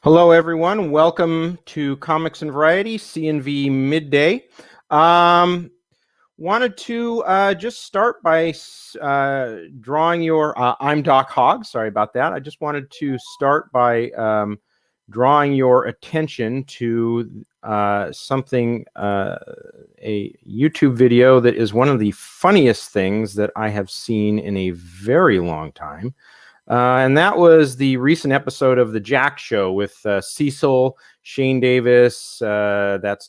Hello, everyone. Welcome to Comics and Variety, C&V Midday. Wanted to just start by drawing your... I'm Doc Hogg. Sorry about that. I just wanted to start by drawing your attention to something, a YouTube video that is one of the funniest things that I have seen in a very long time. And that was the recent episode of The Jack Show with Cecil, Shane Davis, Anna, that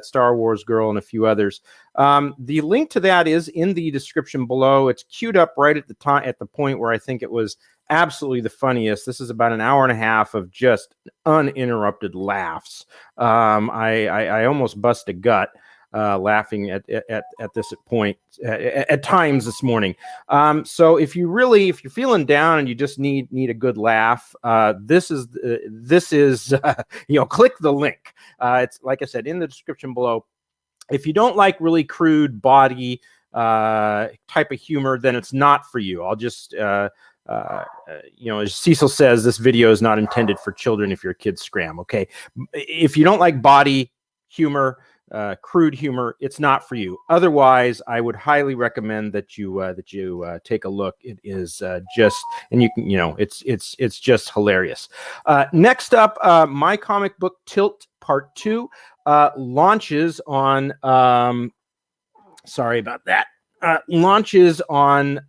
Star Wars girl, and a few others. The link to that is in the description below. It's queued up right at the point where I think it was absolutely the funniest. This is about an hour and a half of just uninterrupted laughs. I almost bust a gut. Laughing at this point at times this morning. So if you're feeling down and you just need a good laugh, this is click the link. It's like I said in the description below. If you don't like really crude body type of humor, then it's not for you. I'll just as Cecil says, this video is not intended for children if your kids scram. Okay, if you don't like body humor, crude humor, it's not for you. Otherwise, I would highly recommend that you take a look. It is just, and you can, it's just hilarious. Next up, my comic book Tilt Part 2 launches on. Sorry about that. Launches on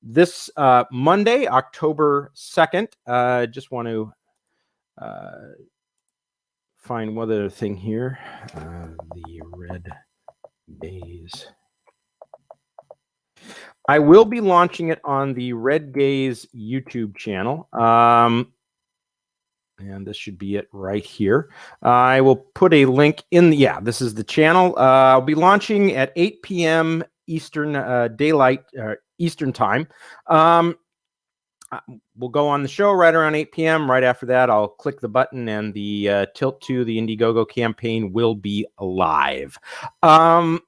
this Monday, October 2nd. Just want to find one other thing here. The Red Gaze. I will be launching it on the Red Gaze YouTube channel. And this should be it right here. I will put a link in. This is the channel. I'll be launching at 8 p.m. Eastern Eastern time. We'll go on the show right around 8 p.m. Right after that, I'll click the button and the Tilt 2, the Indiegogo campaign will be live. And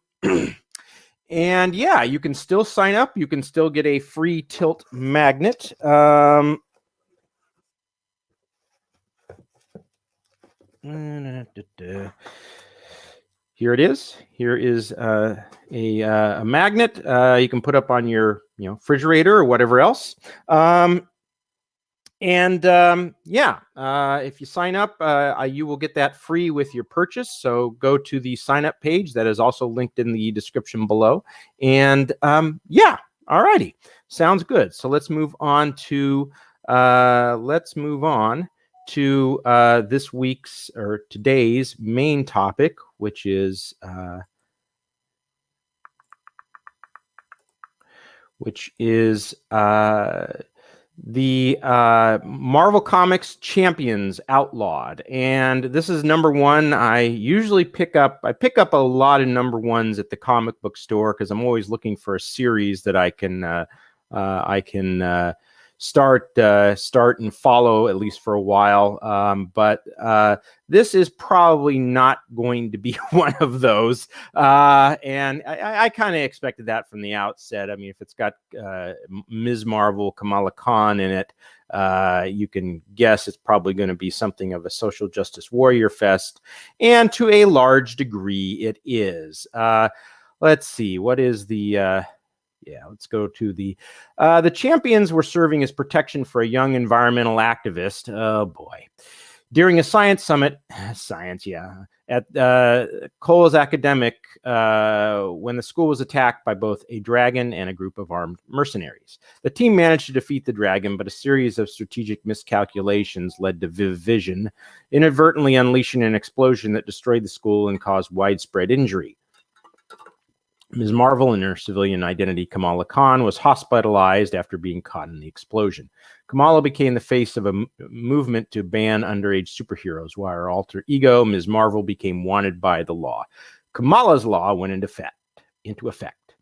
yeah, you can still sign up. You can still get a free Tilt magnet. Here it is. Here is a magnet you can put up on your refrigerator or whatever else. If you sign up, you will get that free with your purchase. So go to the sign up page that is also linked in the description below. And alrighty, sounds good. So let's move on to this week's or today's main topic, which is the Marvel Comics Champions Outlawed. And this is number one. I usually pick up a lot of number ones at the comic book store because I'm always looking for a series that I can start and follow at least for a while. But this is probably not going to be one of those. And I kind of expected that from the outset. I mean, if it's got Ms. Marvel, Kamala Khan in it, you can guess it's probably going to be something of a social justice warrior fest. And to a large degree, it is. Let's see. What is the... let's go to the champions were serving as protection for a young environmental activist. Oh boy. During a science summit, at Cole's Academic, when the school was attacked by both a dragon and a group of armed mercenaries. The team managed to defeat the dragon, but a series of strategic miscalculations led to Vision inadvertently unleashing an explosion that destroyed the school and caused widespread injury. Ms. Marvel, in her civilian identity, Kamala Khan, was hospitalized after being caught in the explosion. Kamala became the face of a movement to ban underage superheroes, while her alter ego, Ms. Marvel, became wanted by the law. Kamala's law went into effect,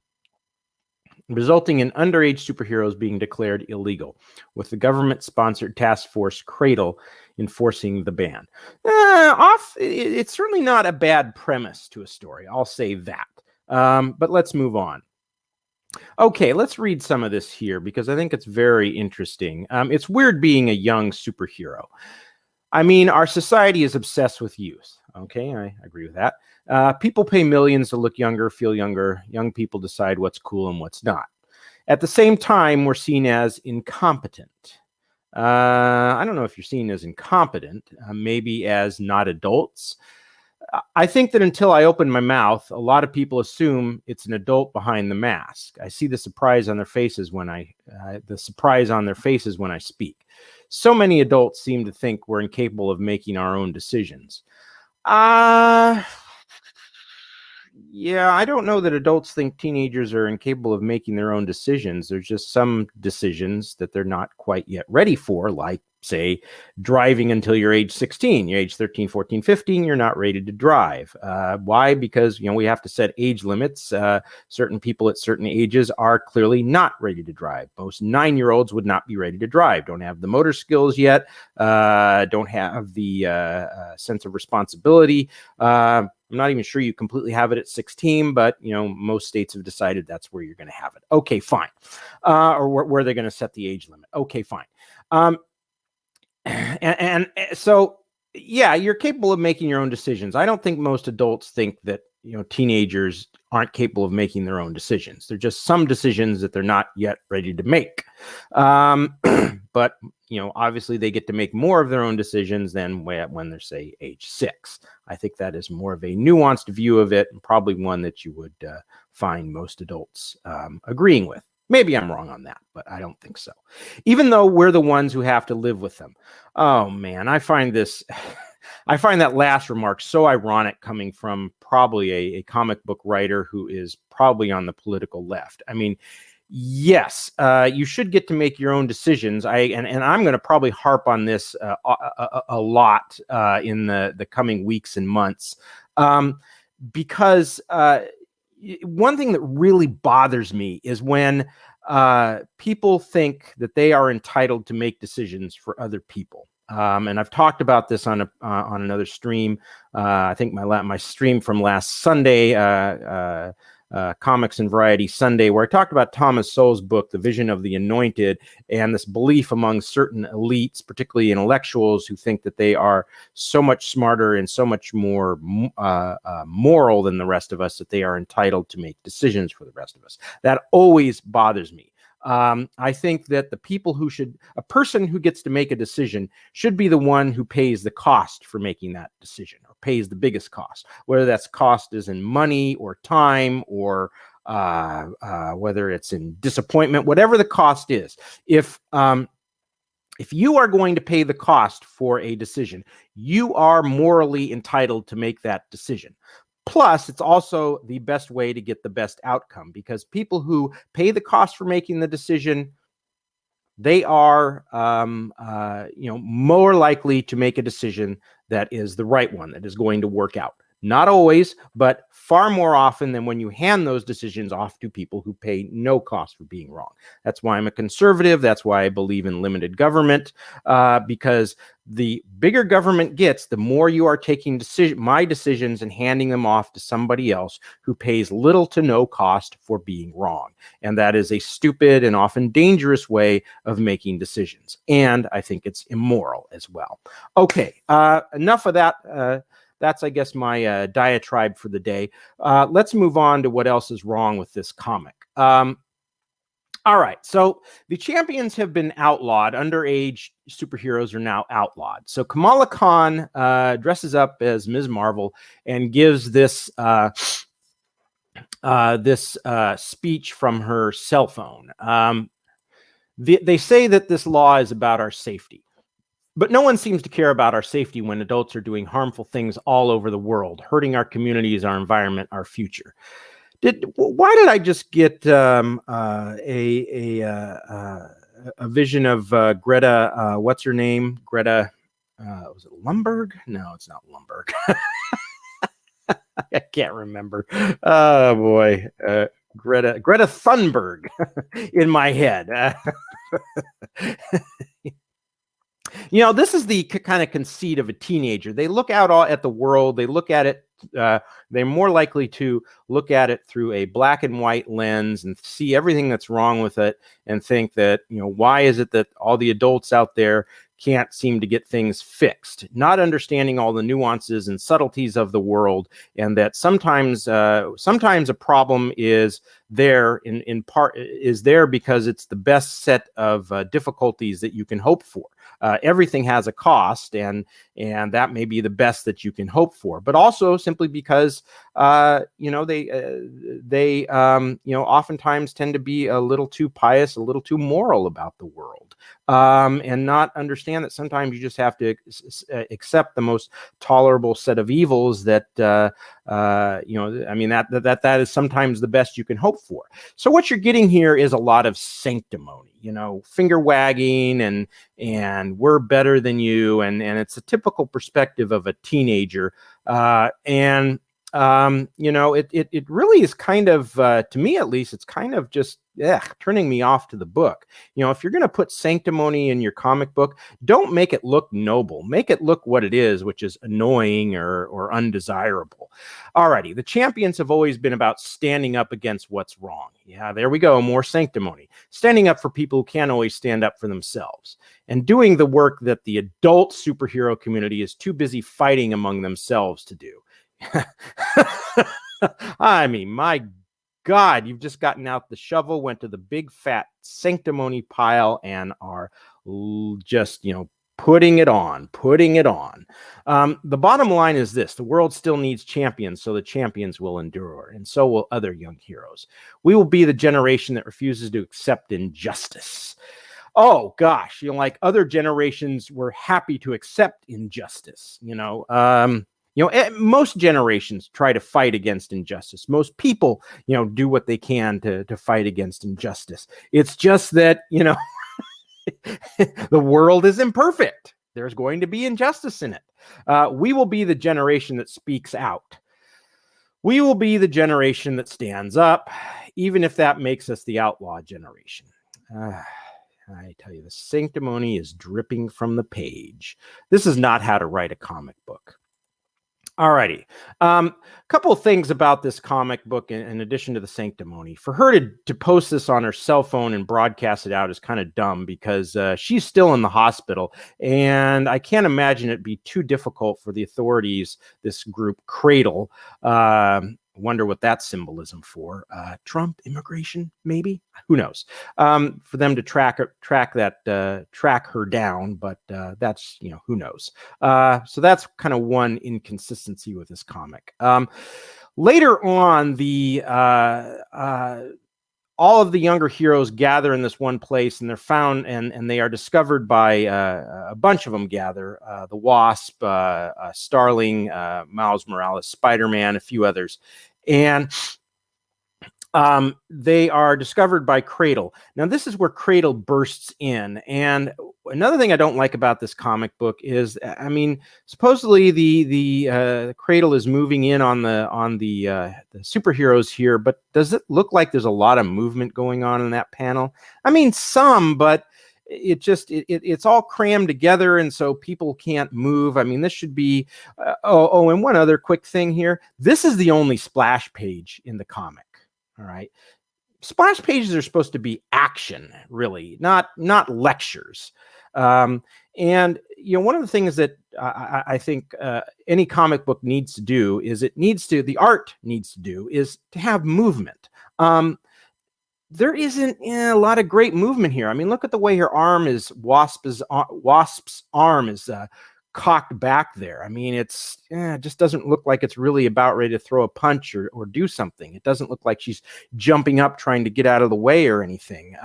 resulting in underage superheroes being declared illegal, with the government-sponsored task force Cradle enforcing the ban. It's certainly not a bad premise to a story, I'll say that. But let's move on. Okay, let's read some of this here because I think it's very interesting. It's weird being a young superhero. I mean, our society is obsessed with youth. Okay, I agree with that. People pay millions to look younger, feel younger. Young people decide what's cool and what's not. At the same time, we're seen as incompetent. I don't know if you're seen as incompetent, maybe as not adults. I think that until I open my mouth, a lot of people assume it's an adult behind the mask. I see the surprise on their faces when I speak. So many adults seem to think we're incapable of making our own decisions. Yeah, I don't know that adults think teenagers are incapable of making their own decisions. There's just some decisions that they're not quite yet ready for, like, say, driving until you're age 16. You're age 13, 14, 15, you're not ready to drive. Why? Because, we have to set age limits. Certain people at certain ages are clearly not ready to drive. Most 9-year-olds would not be ready to drive, don't have the motor skills yet, don't have the sense of responsibility. I'm not even sure you completely have it at 16, but, most states have decided that's where you're going to have it. Okay, fine. Or where they're going to set the age limit. Okay, fine. And so, yeah, you're capable of making your own decisions. I don't think most adults think that, teenagers aren't capable of making their own decisions. They're just some decisions that they're not yet ready to make. But, obviously they get to make more of their own decisions than when they're, say, age 6. I think that is more of a nuanced view of it, and probably one that you would find most adults agreeing with. Maybe I'm wrong on that, but I don't think so. Even though we're the ones who have to live with them. Oh, man, I find that last remark so ironic, coming from probably a comic book writer who is probably on the political left. I mean, yes, you should get to make your own decisions. And I'm going to probably harp on this a lot in the coming weeks and months, because one thing that really bothers me is when people think that they are entitled to make decisions for other people. And I've talked about this on another stream. I think my stream from last Sunday, Comics and Variety Sunday, where I talked about Thomas Sowell's book, The Vision of the Anointed, and this belief among certain elites, particularly intellectuals, who think that they are so much smarter and so much more moral than the rest of us, that they are entitled to make decisions for the rest of us. That always bothers me. I think that a person who gets to make a decision should be the one who pays the cost for making that decision, or pays the biggest cost, whether that's cost is in money or time, or whether it's in disappointment, whatever the cost is. If you are going to pay the cost for a decision, you are morally entitled to make that decision. Plus, it's also the best way to get the best outcome, because people who pay the cost for making the decision, they are, more likely to make a decision that is the right one, that is going to work out. Not always, but far more often than when you hand those decisions off to people who pay no cost for being wrong. That's why I'm a conservative. That's why I believe in limited government, because the bigger government gets, the more you are taking my decisions and handing them off to somebody else who pays little to no cost for being wrong. And that is a stupid and often dangerous way of making decisions. And I think it's immoral as well. Okay, enough of that. That's, I guess, my diatribe for the day. Let's move on to what else is wrong with this comic. All right, so the champions have been outlawed. Underage superheroes are now outlawed. So Kamala Khan dresses up as Ms. Marvel and gives this speech from her cell phone. They say that this law is about our safety. But no one seems to care about our safety when adults are doing harmful things all over the world, hurting our communities, our environment, our future. Why did I just get a vision of Greta? What's her name? Greta? Was it Lundberg? No, it's not Lundberg. I can't remember. Oh boy, Greta Thunberg in my head. You know, this is the kind of conceit of a teenager. They look out at the world. They look at it. They're more likely to look at it through a black and white lens and see everything that's wrong with it and think that, you know, why is it that all the adults out there can't seem to get things fixed, not understanding all the nuances and subtleties of the world, and that sometimes a problem is there in part is there because it's the best set of difficulties that you can hope for. Everything has a cost, and that may be the best that you can hope for, but also simply because you know, they you know, oftentimes tend to be a little too pious, a little too moral about the world, and not understand that sometimes you just have to accept the most tolerable set of evils that you know, I mean, that is sometimes the best you can hope for. So what you're getting here is a lot of sanctimony, you know, finger wagging and we're better than you, and it's a typical perspective of a teenager, you know, it really is kind of, to me at least, it's kind of just turning me off to the book. You know, if you're going to put sanctimony in your comic book, don't make it look noble. Make it look what it is, which is annoying or undesirable. Alrighty, the champions have always been about standing up against what's wrong. Yeah, there we go, more sanctimony. Standing up for people who can't always stand up for themselves, and doing the work that the adult superhero community is too busy fighting among themselves to do. I mean, my God, you've just gotten out the shovel, went to the big fat sanctimony pile, and are just, you know, putting it on. The bottom line is this: the world still needs champions, so the champions will endure, and so will other young heroes. We will be the generation that refuses to accept injustice. Oh gosh, you know, like other generations were happy to accept injustice, you know. You know, most generations try to fight against injustice. Most people, you know, do what they can to fight against injustice. It's just that, you know, the world is imperfect. There's going to be injustice in it. We will be the generation that speaks out. We will be the generation that stands up, even if that makes us the outlaw generation. I tell you, the sanctimony is dripping from the page. This is not how to write a comic book. Alrighty, a couple of things about this comic book in addition to the sanctimony. For her to post this on her cell phone and broadcast it out is kind of dumb because she's still in the hospital, and I can't imagine it'd be too difficult for the authorities, this group Cradle, wonder what that symbolism for, Trump immigration, maybe, who knows, for them to track her down, but that's, you know, who knows. So that's kind of one inconsistency with this comic. Later on, all of the younger heroes gather in this one place, and they're found, and they are discovered by a bunch of them gather, the Wasp, Starling, Miles Morales, Spider-Man, a few others. And they are discovered by Cradle. Now, this is where Cradle bursts in. And another thing I don't like about this comic book is, I mean, supposedly the Cradle is moving in on the superheroes here, but does it look like there's a lot of movement going on in that panel? I mean, some, but it's all crammed together, and so people can't move. I mean, this should be and one other quick thing here: this is the only splash page in the comic. All right, splash pages are supposed to be action, really, not lectures. And you know, one of the things that I think any comic book needs to do is the art needs to do is to have movement. There isn't a lot of great movement here. I mean, look at the way her arm is, Wasp's arm is cocked back there. I mean, it just doesn't look like it's really about ready to throw a punch or do something. It doesn't look like she's jumping up trying to get out of the way or anything.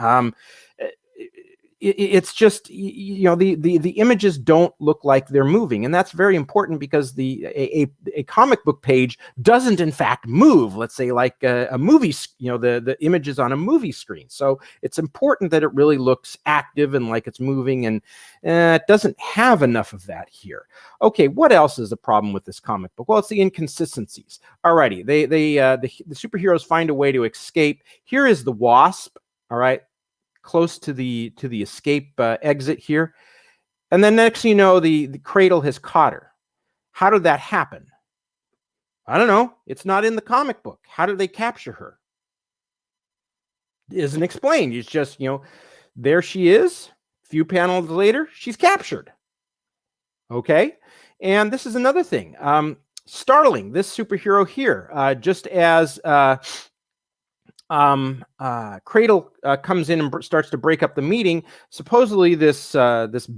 It's just, you know, the images don't look like they're moving, and that's very important because a comic book page doesn't in fact move. Let's say like a movie, you know, the images on a movie screen. So it's important that it really looks active and like it's moving, and it doesn't have enough of that here. Okay, what else is the problem with this comic book? Well, it's the inconsistencies. Alrighty, the superheroes find a way to escape. Here is the Wasp. All right, close to the escape exit here. And then next thing you know, the cradle has caught her. How did that happen? I don't know. It's not in the comic book. How did they capture her? It isn't explained. It's just, there she is. A few panels later, she's captured. Okay. And this is another thing. Starling, this superhero here, just as Cradle comes in and starts to break up the meeting. Supposedly, this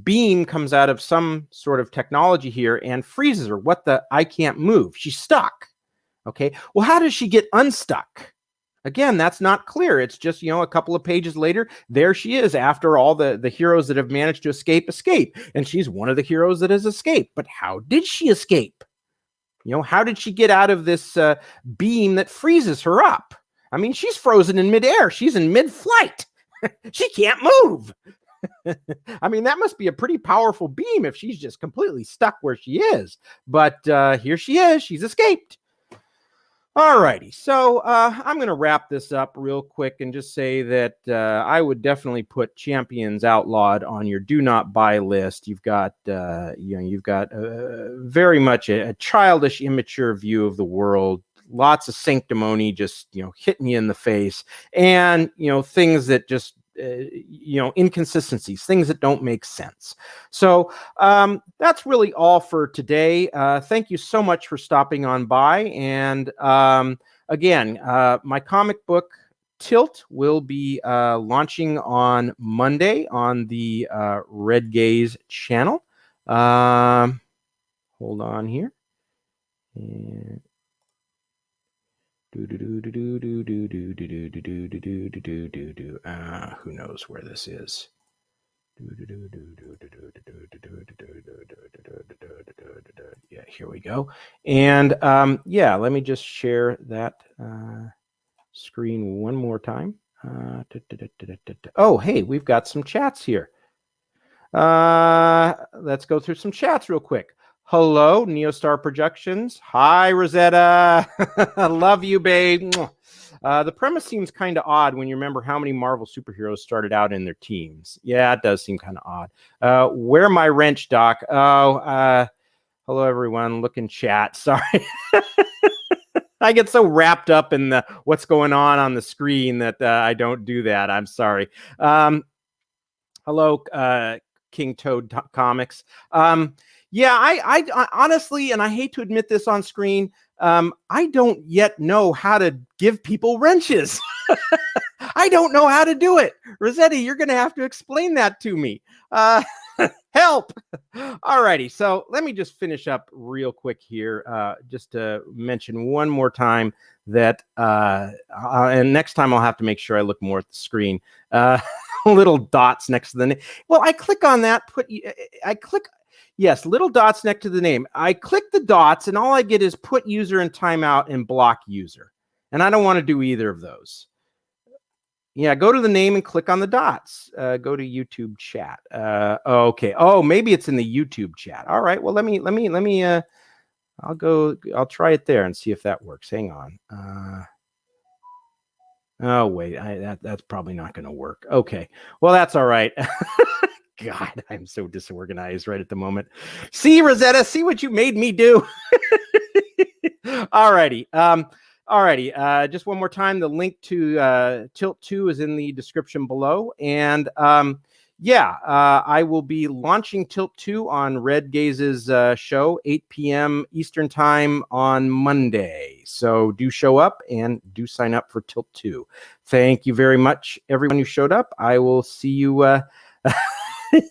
beam comes out of some sort of technology here and freezes her. What the? I can't move. She's stuck. Okay. Well, how does she get unstuck? Again, that's not clear. It's just, a couple of pages later, there she is after all the heroes that have managed to escape. And she's one of the heroes that has escaped. But how did she escape? How did she get out of this beam that freezes her up? I mean, she's frozen in midair. She's in mid-flight. She can't move. I mean, that must be a pretty powerful beam if she's just completely stuck where she is. But here she is. She's escaped. All righty. So I'm going to wrap this up real quick and just say that I would definitely put Champions Outlawed on your do not buy list. You've got, you've got very much a childish, immature view of the world. Lots of sanctimony just, hitting you in the face, and, things that just, inconsistencies, things that don't make sense. So that's really all for today. Thank you so much for stopping on by. And again, my comic book Tilt will be launching on Monday on the Red Gaze channel. Hold on here. And who knows where this is? Yeah, here we go. And yeah, let me just share that screen one more time. Oh, hey, we've got some chats here. Let's go through some chats real quick. Hello, Neostar Productions. Hi, Rosetta. I love you, babe. The premise seems kind of odd when you remember how many Marvel superheroes started out in their teams. Yeah, it does seem kind of odd. Where my wrench, Doc? Oh, hello, everyone. Look in chat. Sorry. I get so wrapped up in what's going on the screen that I don't do that. I'm sorry. Hello, King Toad Comics. Yeah, I honestly, and I hate to admit this on screen, I don't yet know how to give people wrenches. I don't know how to do it. Rossetti, you're going to have to explain that to me. Help. All righty. So let me just finish up real quick here, just to mention one more time that, and next time I'll have to make sure I look more at the screen. Little dots next to the name. Well, I click on that, yes, little dots next to the name. I click the dots and all I get is put user in timeout and block user. And I don't want to do either of those. Yeah, go to the name and click on the dots. Go to YouTube chat. Okay. Oh, maybe it's in the YouTube chat. All right. Well, let me, I'll try it there and see if that works. Hang on. Oh, wait, that's probably not going to work. Okay. Well, that's all right. God, I'm so disorganized right at the moment. See, Rosetta, see what you made me do. All righty. Just one more time. The link to Tilt 2 is in the description below. And I will be launching Tilt 2 on Red Gaze's show, 8 p.m. Eastern Time on Monday. So do show up and do sign up for Tilt 2. Thank you very much, everyone who showed up. I will see you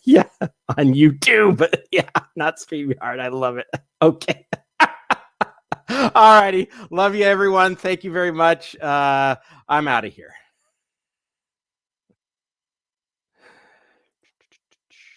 yeah, on YouTube. Yeah, not StreamYard. I love it. Okay. All righty. Love you, everyone. Thank you very much. I'm out of here.